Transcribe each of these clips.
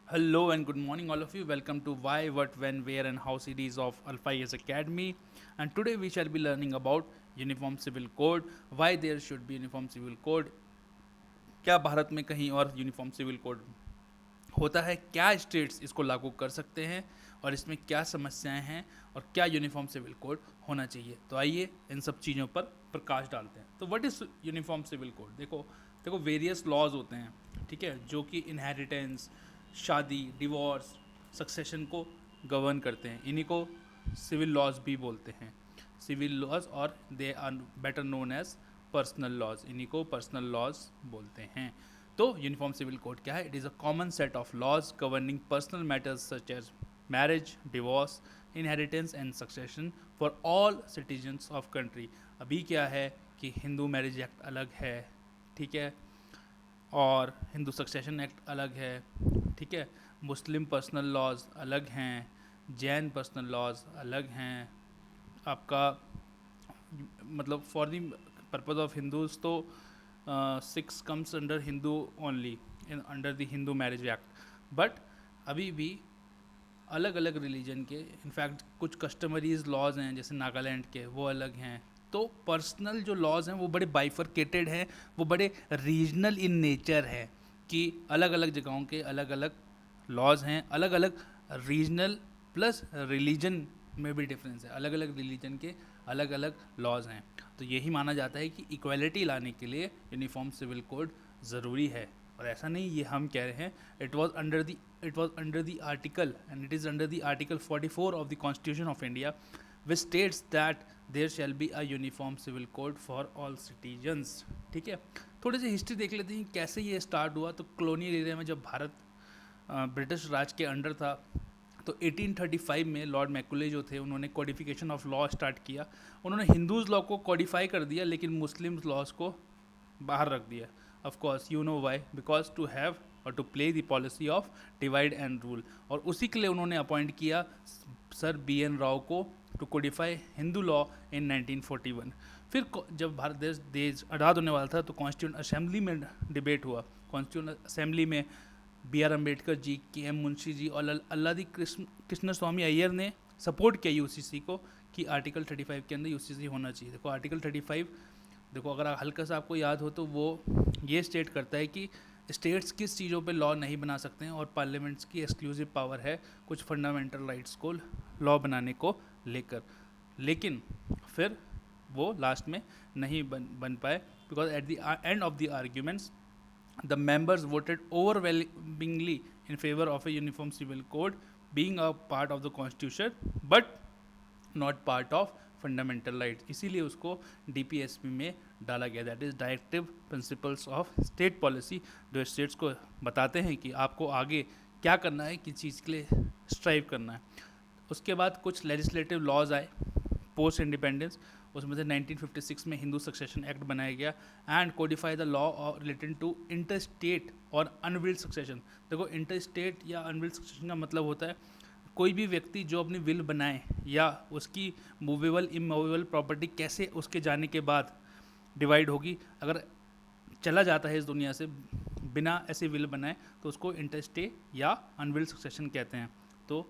Hello and good morning, all of you. Welcome to Why, What, When, Where, and How series of Alpha Years Academy. And today we shall be learning about Uniform Civil Code, why there should be Uniform Civil Code, क्या भारत में कहीं और uniform civil code होता है, क्या states इसको लागू कर सकते हैं और इसमें क्या समस्याएं हैं और क्या यूनिफॉर्म सिविल कोड होना चाहिए। तो आइए इन सब चीज़ों पर प्रकाश डालते हैं। तो what is uniform civil code? देखो देखो वेरियस लॉज होते हैं, ठीक है, जो कि इनहेरिटेंस, शादी, डिवोर्स, सक्सेशन को गवर्न करते हैं। इन्हीं को सिविल लॉज भी बोलते हैं, सिविल लॉज, और they are better known as personal laws. इन्हीं को पर्सनल लॉज बोलते हैं। तो यूनिफॉर्म सिविल कोड क्या है? It is a common set of laws governing personal matters such as marriage, divorce, inheritance and succession for all citizens of country. अभी क्या है कि हिंदू मैरिज एक्ट अलग है, ठीक है, और हिंदू सक्सेशन एक्ट अलग है, ठीक है, मुस्लिम पर्सनल लॉज अलग हैं, जैन पर्सनल लॉज अलग हैं। आपका मतलब for the purpose of Hindus तो six comes under Hindu only, in under the Hindu marriage act. But अभी भी अलग अलग रिलीजन के, इनफैक्ट कुछ कस्टमरीज लॉज हैं जैसे नागालैंड के, वो अलग हैं। तो पर्सनल जो लॉज हैं वो बड़े बाइफरकेटेड हैं, वो बड़े रीजनल इन नेचर हैं कि अलग अलग जगहों के अलग अलग लॉज हैं, अलग अलग रीजनल प्लस रिलीजन में भी डिफरेंस है, अलग अलग रिलीजन के अलग अलग लॉज हैं। तो यही माना जाता है कि इक्वालिटी लाने के लिए यूनिफॉर्म सिविल कोड ज़रूरी है। और ऐसा नहीं ये हम कह रहे हैं, it was under the article, and it is under the article 44 of the constitution of India, which states that there shall be a uniform civil code for all citizens। ठीक है, थोड़ी सी हिस्ट्री देख लेते हैं कैसे ये स्टार्ट हुआ। तो कॉलोनियल एरिया में जब भारत ब्रिटिश राज के अंडर था, तो 1835 में लॉर्ड मैकुले जो थे, उन्होंने कोडिफिकेशन ऑफ लॉ स्टार्ट किया। उन्होंने हिंदूज़ लॉ को कोडिफाई कर दिया, लेकिन मुस्लिम लॉज को बाहर रख दिया। Of course you know why, because to have और to play the policy of divide and rule. और उसी के लिए उन्होंने अपॉइंट किया सर BN राव को to codify Hindu law in 1941। फिर जब भारत देश आज़ाद होने वाला था, तो कॉन्स्टिट्यूंट असेंबली में डिबेट हुआ। कॉन्स्टिट्यूंट असेंबली में BR अम्बेडकर जी, KM मुंशी जी और अल्लादी कृष्ण स्वामी अय्यर ने सपोर्ट किया UCC को कि आर्टिकल 35 के अंदर UCC होना चाहिए। देखो आर्टिकल 35, देखो अगर हल्का सा आपको याद हो तो वो ये स्टेट करता है कि स्टेट्स किस चीज़ों पे लॉ नहीं बना सकते हैं, और पार्लियामेंट्स की एक्सक्लूसिव पावर है कुछ फंडामेंटल राइट्स को लॉ बनाने को लेकर। लेकिन फिर वो लास्ट में नहीं बन पाए, because at the end of the arguments the members voted overwhelmingly in favor of a uniform civil code being a part of the constitution but not part of fundamental rights. इसीलिए उसको DPSP में डाला गया, that is directive principles of state policy, जो states को बताते हैं कि आपको आगे क्या करना है, किस चीज़ के लिए स्ट्राइव करना है। उसके बाद कुछ लेजिस्लेटिव लॉज आए पोस्ट इंडिपेंडेंस, उसमें से 1956 में हिंदू सक्सेशन एक्ट बनाया गया and codify the law related to intestate और अनविल्ड सक्सेशन। देखो इंटर स्टेट या अनविल्ड सक्सेशन का मतलब होता है कोई भी व्यक्ति जो अपनी विल बनाए या उसकी मूवेबल इमूवेबल प्रॉपर्टी कैसे उसके जाने के बाद डिवाइड होगी, अगर चला जाता है इस दुनिया से बिना ऐसे विल बनाए, तो उसको इंटरस्टे या अनविल्ड सक्सेशन कहते हैं। तो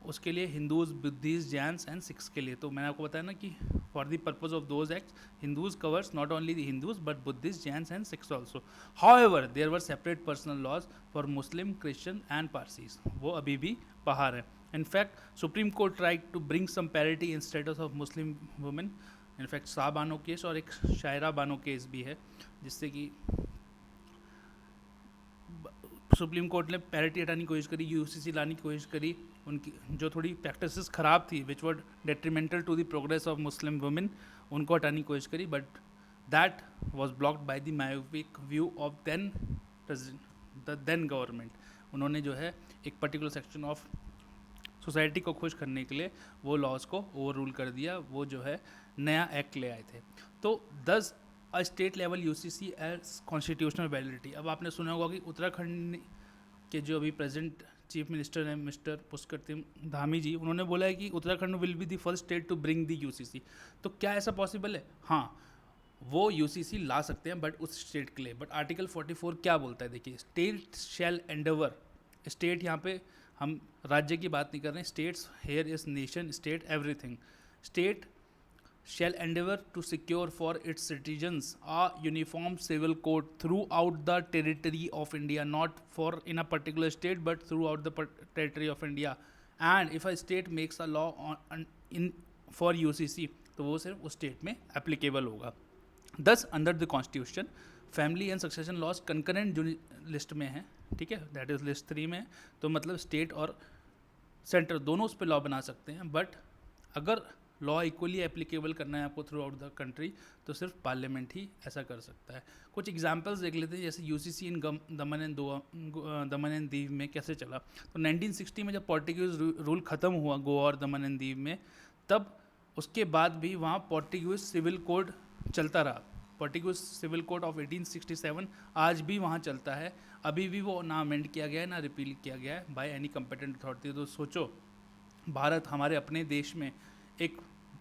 उसके लिए हिंदूज, बुद्धिस्ट, जैन्स एंड सिख्स के लिए, तो मैंने आपको बताया ना कि for the purpose of those acts Hindus covers not only the Hindus but Buddhist, Jains and Sikhs also. However there were separate personal laws for Muslim, Christian and Parsis, वो अभी भी बाहर है। In fact Supreme Court tried to bring some parity in status of Muslim women. In fact Shah Bano case और एक Shayara Bano case भी है, जिससे कि सुप्रीम कोर्ट ने पैरिटी हटाने की कोशिश करी, UCC लाने की कोशिश करी, उनकी जो थोड़ी प्रैक्टिसेस ख़राब थी which were detrimental to the progress of Muslim women, उनको हटाने की कोशिश करी, but that was blocked by the myopic view of the then government. उन्होंने जो है एक पर्टिकुलर सेक्शन ऑफ सोसाइटी को खुश करने के लिए वो लॉज को ओवर रूल कर दिया, वो जो है नया एक्ट ले आए थे। तो 10 a state level UCC as constitutional validity. अब आपने सुना होगा कि उत्तराखंड के जो अभी प्रेजेंट चीफ मिनिस्टर हैं मिस्टर पुष्कर सिंह धामी जी, उन्होंने बोला है कि Uttarakhand will be the first state to bring the UCC। तो क्या ऐसा पॉसिबल है? हाँ, वो UCC ला सकते हैं बट उस स्टेट के लिए। बट आर्टिकल 44 क्या बोलता है? देखिए, स्टेट शैल एंडेवर स्टेट यहाँ पे हम राज्य की बात नहीं कर रहे हैं, states here is nation state everything. State shall endeavor to secure for its citizens a uniform civil code throughout the territory of India, not for in a particular state but throughout the territory of India. And if a state makes a law in for UCC तो वो सिर्फ उस state में applicable होगा। Thus under the constitution family and succession laws concurrent जो list में है, ठीक है, दैट इज लिस्ट 3 में, तो मतलब स्टेट और सेंटर दोनों उस पर लॉ बना सकते हैं। बट अगर लॉ इक्वली एप्लीकेबल करना है आपको थ्रू आउट द कंट्री तो सिर्फ पार्लियामेंट ही ऐसा कर सकता है। कुछ एग्जांपल्स देख लेते हैं, जैसे UCC in Daman and Diu में कैसे चला। तो 1960 में जब पोर्टुगीज रूल ख़त्म हुआ गोवा और दमन एंड दीव में, तब उसके बाद भी वहाँ पोर्टुगीज सिविल कोड चलता रहा। पोर्टुगीज सिविल कोड ऑफ 1867 आज भी वहाँ चलता है, अभी भी वो ना अमेंड किया गया है ना रिपील किया गया है बाय एनी कम्पिटेंट अथॉरिटी। तो सोचो भारत हमारे अपने देश में एक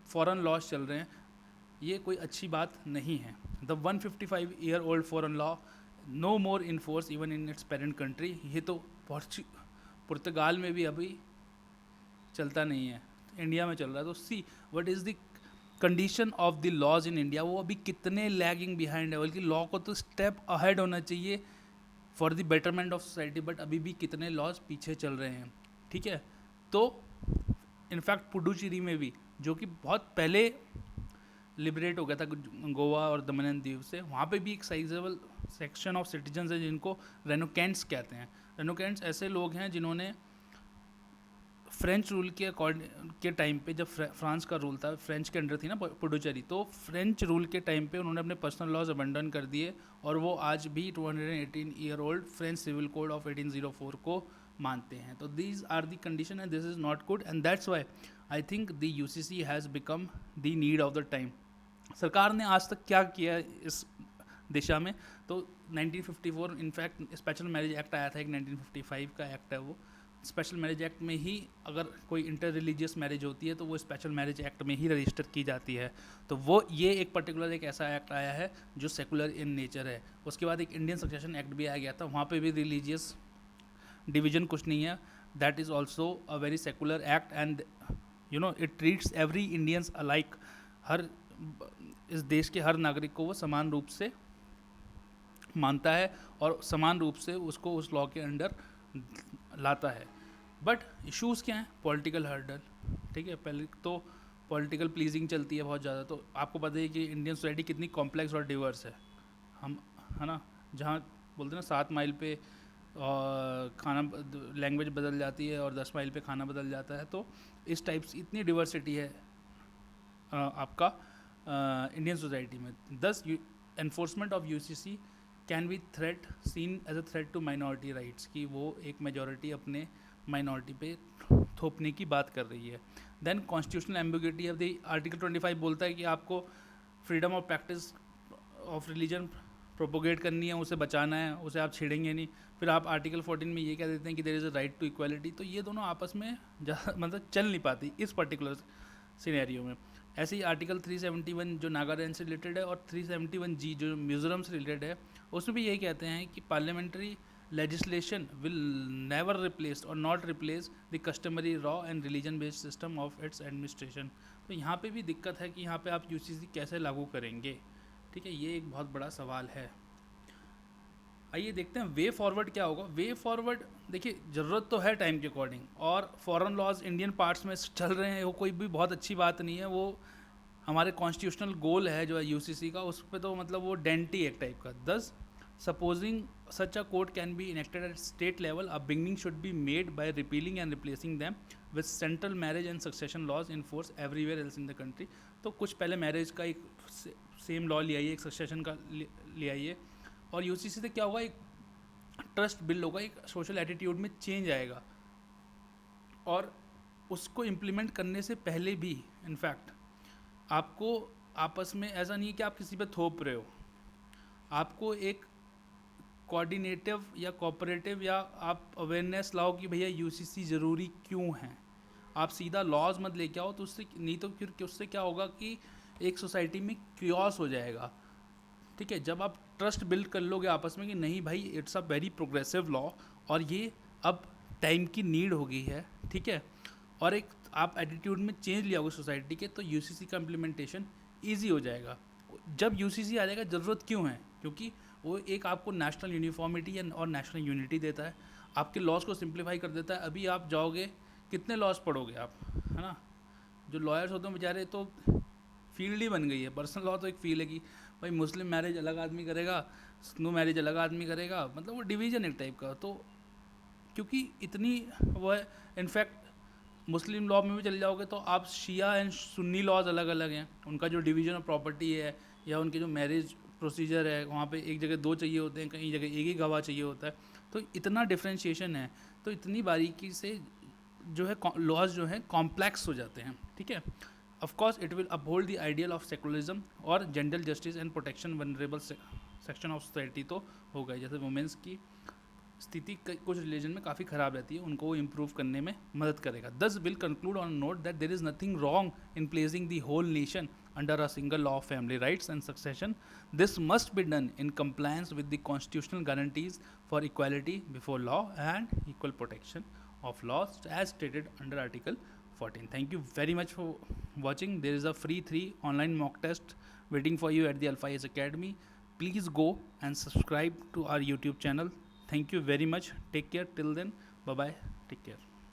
फॉरेन लॉज चल रहे हैं, ये कोई अच्छी बात नहीं है। The 155 year old foreign law no more in force even in its parent country, ये तो पुर्तगाल में भी अभी चलता नहीं है, इंडिया में चल रहा है। तो see what is the condition of the laws in India, वो अभी कितने लैगिंग बिहाइंड है, बल्कि लॉ को तो स्टेप अहेड होना चाहिए for the betterment of society, but अभी भी कितने लॉज पीछे चल रहे हैं, ठीक है। तो इनफैक्ट पुडुचेरी में भी, जो कि बहुत पहले लिबरेट हो गया था गोवा और दमन एंड दीव से, वहाँ पे भी एक साइजेबल सेक्शन ऑफ सिटीजन्स है जिनको रेनोकेंट्स कहते हैं। रेनोकेंट्स ऐसे लोग हैं जिन्होंने फ्रेंच रूल के टाइम पे, जब फ्रांस का रूल था, फ्रेंच के अंडर थी ना पुडुचेरी, तो फ्रेंच रूल के टाइम पे उन्होंने अपने पर्सनल लॉज अबंडन कर दिए और वो आज भी 218 year old French civil code of 1804 को मानते हैं। तो these are the condition and this is not good and that's why I think the UCC has become the need of the time. सरकार ने आज तक क्या किया इस दिशा में, तो 1954 इनफैक्ट स्पेशल मैरिज एक्ट आया था, एक 1955 का एक्ट है वो। स्पेशल मैरिज एक्ट में ही अगर कोई इंटर रिलीजियस मैरिज होती है तो वो स्पेशल मैरिज एक्ट में ही रजिस्टर की जाती है। तो वो ये एक पर्टिकुलर एक ऐसा एक्ट आया है जो सेकुलर इन नेचर है। उसके बाद एक इंडियन सक्सेशन एक्ट भी आया गया था, वहाँ पे भी रिलीजियस डिवीजन कुछ नहीं है, that is also a very secular act and you know it treats every Indians alike. हर इस देश के हर नागरिक को वो समान रूप से मानता है और समान रूप से उसको उस लॉ के अंडर लाता है। बट इश्यूज़ क्या हैं? पॉलिटिकल हर्डल, ठीक है। पहले तो पॉलिटिकल प्लीजिंग चलती है बहुत ज़्यादा। तो आपको पता है कि इंडियन सोसाइटी कितनी कॉम्प्लेक्स और डिवर्स है, हम है ना, जहाँ बोलते हैं ना 7 माइल पे खाना लैंग्वेज बदल जाती है और 10 माइल पे खाना बदल जाता है। तो इस टाइप से इतनी डिवर्सिटी है आपका इंडियन सोसाइटी में। Thus enforcement of UCC can be threat seen as a threat to minority rights, कि वो एक मेजॉरिटी अपने माइनॉरिटी पे थोपने की बात कर रही है। Then constitutional ambiguity of the article 25 बोलता है कि आपको freedom of practice of religion propagate करनी है, उसे बचाना है, उसे आप छेड़ेंगे नहीं। फिर आप आर्टिकल 14 में ये कह देते हैं कि there is a right to equality. तो ये दोनों आपस में मतलब चल नहीं पाती इस पर्टिकुलर सिनेरियो में। ऐसे ही आर्टिकल 371 जो नागालैंड से रिलेटेड है और 371G जो मिज़ोरम से रिलेटेड है, उसमें भी यही कहते हैं कि parliamentary legislation will never replace or not replace the customary law and religion based system of its administration। तो यहाँ पे भी दिक्कत है कि यहाँ पे आप यूसीसी कैसे लागू करेंगे, ठीक है, ये एक बहुत बड़ा सवाल है। आइए देखते हैं वे फॉरवर्ड क्या होगा। वे फॉरवर्ड देखिए, ज़रूरत तो है टाइम के अकॉर्डिंग, और फॉरेन लॉज इंडियन पार्ट्स में चल रहे हैं, वो कोई भी बहुत अच्छी बात नहीं है। वो हमारे कॉन्स्टिट्यूशनल गोल है जो है यूसीसी का, उस पर तो मतलब वो डेंटी एक टाइप का। 10 Supposing such a code can be enacted at state level, a beginning should be made by repealing and replacing them with central marriage and succession laws in force everywhere else in the country। तो कुछ पहले marriage का एक same law ले आइए, एक succession का ले आइए, और यूसीसी से क्या होगा, एक ट्रस्ट बिल्ड होगा, एक सोशल एटीट्यूड में चेंज आएगा। और उसको इम्प्लीमेंट करने से पहले भी इनफैक्ट आपको आपस में ऐसा नहीं है कि आप किसी पे थोप रहे हो, आपको एक कोऑर्डिनेटिव या कोऑपरेटिव या आप अवेयरनेस लाओ कि भैया यूसीसी ज़रूरी क्यों है। आप सीधा लॉज मत लेके आओ, तो उससे नहीं, तो फिर उससे क्या होगा कि एक सोसाइटी में क्योस हो जाएगा, ठीक है। जब आप ट्रस्ट बिल्ड कर लोगे आपस में कि नहीं भाई it's a very progressive law और ये अब टाइम की नीड हो गई है, ठीक है, और एक आप एटीट्यूड में चेंज ले आओगे सोसाइटी के, तो यूसीसी का इम्प्लीमेंटेशन ईजी हो जाएगा। जब यूसीसी आ जाएगा, ज़रूरत क्यों है? क्योंकि वो एक आपको नेशनल यूनिफॉर्मिटी और नेशनल यूनिटी देता है, आपके लॉज को सिंप्लीफाई कर देता है। अभी आप जाओगे, कितने लॉज पढ़ोगे आप, है ना? जो लॉयर्स होते हैं बेचारे, तो फील्ड ही बन गई है। पर्सनल लॉ तो एक फील्ड है कि भाई मुस्लिम मैरिज अलग आदमी करेगा, हिंदू मैरिज अलग आदमी करेगा, मतलब वो डिवीजन एक टाइप का। तो क्योंकि इतनी वो है, इनफैक्ट मुस्लिम लॉ में भी चले जाओगे तो आप शिया एंड सुन्नी लॉज अलग अलग हैं, उनका जो डिवीजन ऑफ प्रॉपर्टी है या उनके जो मैरिज प्रोसीजर है, वहाँ पे एक जगह दो चाहिए होते हैं, कहीं जगह एक ही गवाह चाहिए होता है। तो इतना डिफ्रेंशिएशन है, तो इतनी बारीकी से जो है लॉज जो है कॉम्प्लेक्स हो जाते हैं, ठीक है। Of course it will uphold the ideal of secularism और gender justice and protection vulnerable section of society तो हो गए। जैसे वुमेंस की स्थिति कुछ रिलीजन में काफ़ी ख़राब रहती है, उनको वो इम्प्रूव करने में मदद करेगा। This will conclude on note that there is nothing wrong in placing the whole nation under a single law of family rights and succession. This must be done in compliance with the constitutional guarantees for equality before law and equal protection of laws as stated under Article 14. Thank you very much for watching. There is a free 3 online mock test waiting for you at the Alpha Is Academy. Please go and subscribe to our YouTube channel. Thank you very much. Take care till then. Bye bye. Take care.